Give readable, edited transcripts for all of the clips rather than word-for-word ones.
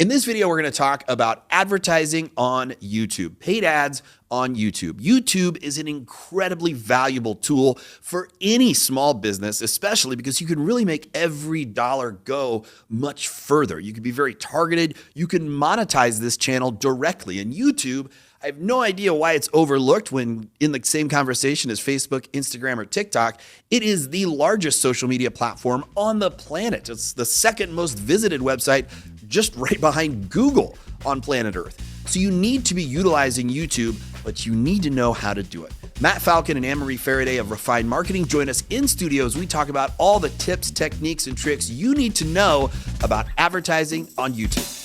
In this video, we're going to talk about advertising on YouTube, paid ads on YouTube. YouTube is an incredibly valuable tool for any small business, especially because you can really make every dollar go much further. You can be very targeted. You can monetize this channel directly. And YouTube, I have no idea why it's overlooked when in the same conversation as Facebook, Instagram, or TikTok. It is the largest social media platform on the planet. It's the second most visited website, just right behind Google on planet Earth. So you need to be utilizing YouTube, but you need to know how to do it. Matt Falcon and Anne-Marie Faraday of Refined Marketing join us in studio as we talk about all the tips, techniques, and tricks you need to know about advertising on YouTube.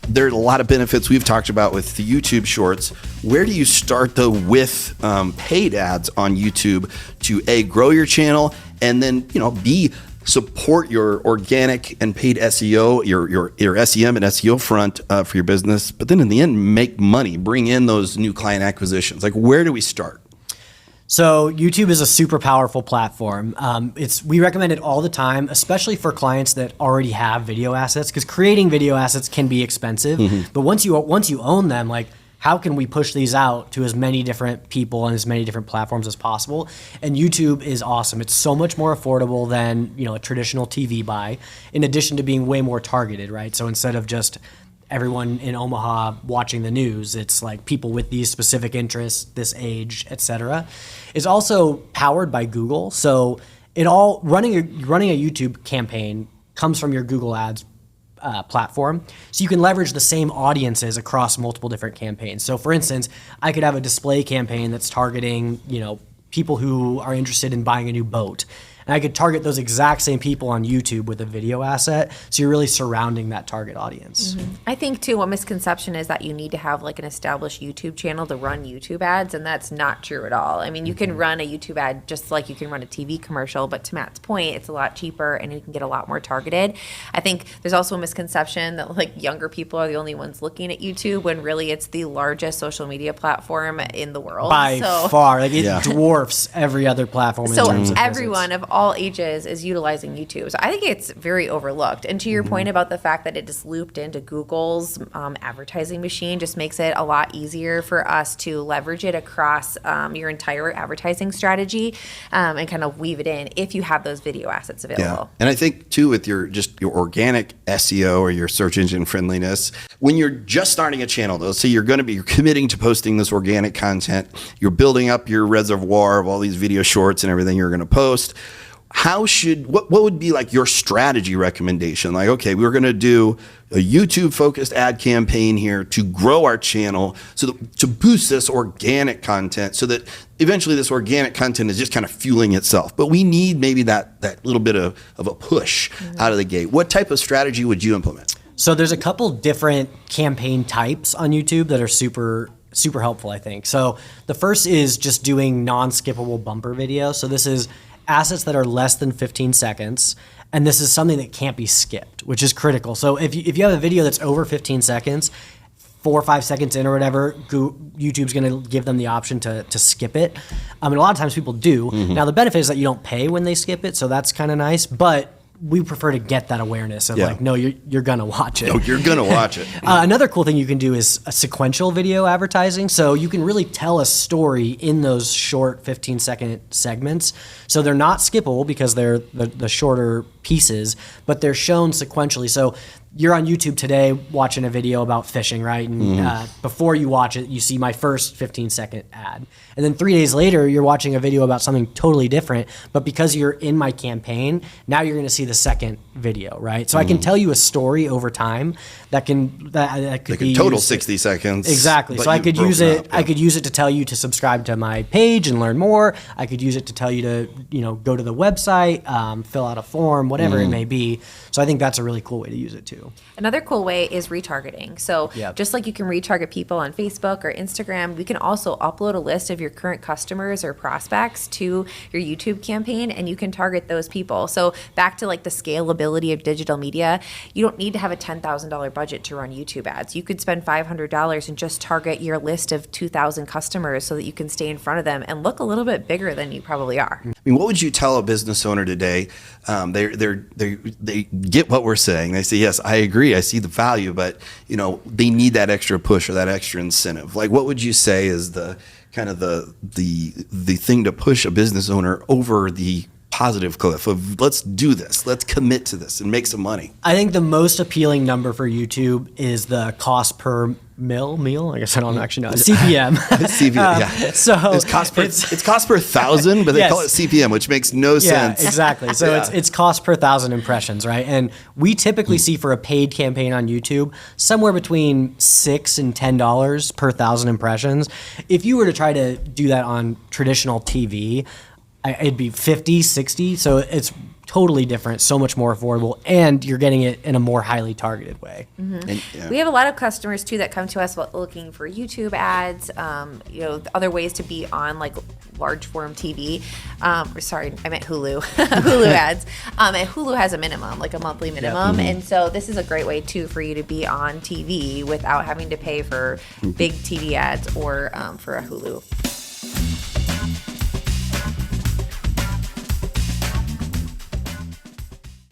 There are a lot of benefits we've talked about with the YouTube Shorts. Where do you start though with paid ads on YouTube to A, grow your channel, and then B, support your organic and paid SEO, your SEM and SEO front for your business, but then in the end make money, bring in those new client acquisitions? Like, where do we start? So YouTube is a super powerful platform. We recommend it all the time, especially for clients that already have video assets, because creating video assets can be expensive. But once you own them, like, how can we push these out to as many different people and as many different platforms as possible? And YouTube is awesome. It's so much more affordable than a traditional TV buy, in addition to being way more targeted, right? So instead of just everyone in Omaha watching the news, it's like people with these specific interests, this age, etc. It's also powered by Google. So running a YouTube campaign comes from your Google Ads platform. So you can leverage the same audiences across multiple different campaigns. So for instance, I could have a display campaign that's targeting, people who are interested in buying a new boat. And I could target those exact same people on YouTube with a video asset. So you're really surrounding that target audience. I think too, one misconception is that you need to have like an established YouTube channel to run YouTube ads, and that's not true at all. I mean, you can run a YouTube ad just like you can run a TV commercial, but to Matt's point, it's a lot cheaper and you can get a lot more targeted. I think there's also a misconception that like younger people are the only ones looking at YouTube, when really it's the largest social media platform in the world. By far, like it dwarfs every other platform. So in terms of everyone of all ages is utilizing YouTube. So I think it's very overlooked. And to your point about the fact that it is looped into Google's advertising machine, just makes it a lot easier for us to leverage it across your entire advertising strategy and kind of weave it in if you have those video assets available. And I think too, with your organic SEO or your search engine friendliness, when you're just starting a channel though, so you're committing to posting this organic content, you're building up your reservoir of all these video shorts and everything you're going to post. What would be like your strategy recommendation? Like, okay, we're going to do a YouTube focused ad campaign here to grow our channel, to boost this organic content, so that eventually this organic content is just kind of fueling itself. But we need maybe that little bit of a push out of the gate. What type of strategy would you implement? So there's a couple different campaign types on YouTube that are super helpful, I think. So the first is just doing non-skippable bumper video. So this is assets that are less than 15 seconds. And this is something that can't be skipped, which is critical. So if you have a video that's over 15 seconds, 4 or 5 seconds in or whatever, YouTube's going to give them the option to skip it. And a lot of times people do. Now the benefit is that you don't pay when they skip it, so that's kind of nice. But we prefer to get that awareness of like, no, you're going to watch it. No, you're going to watch it. Another cool thing you can do is a sequential video advertising. So you can really tell a story in those short 15-second segments. So they're not skippable because they're the shorter pieces, but they're shown sequentially. So you're on YouTube today watching a video about fishing, right? And before you watch it, you see my first 15-second ad. And then 3 days later, you're watching a video about something totally different. But because you're in my campaign, now you're going to see the second video, right? So I can tell you a story over time that could be total 60 seconds. Exactly. So I could use it. I could use it to tell you to subscribe to my page and learn more. I could use it to tell you to go to the website, fill out a form, whatever it may be. So I think that's a really cool way to use it too. Another cool way is retargeting. So just like you can retarget people on Facebook or Instagram, we can also upload a list of your current customers or prospects to your YouTube campaign, and you can target those people. So back to like the scalability of digital media, you don't need to have a $10,000 budget to run YouTube ads. You could spend $500 and just target your list of 2,000 customers so that you can stay in front of them and look a little bit bigger than you probably are. mean, what would you tell a business owner today? They get what we're saying. They say, yes, I agree. I see the value, but they need that extra push or that extra incentive. Like, what would you say is the kind of the thing to push a business owner over the positive cliff of let's do this, let's commit to this and make some money? I think the most appealing number for YouTube is the cost per meal. I guess I don't actually know. CPM. CPM, yeah. So it's cost per thousand, but they Yes. call it CPM, which makes no sense. Yeah, exactly. So it's cost per 1,000 impressions, right? And we typically see for a paid campaign on YouTube somewhere between $6 and $10 per 1,000 impressions. If you were to try to do that on traditional TV, it'd be 50, 60. So it's totally different, so much more affordable, and you're getting it in a more highly targeted way. And, We have a lot of customers too that come to us looking for YouTube ads, other ways to be on like large form TV. Sorry, I meant Hulu, Hulu ads. And Hulu has a minimum, like a monthly minimum. And so this is a great way too for you to be on TV without having to pay for big TV ads or for a Hulu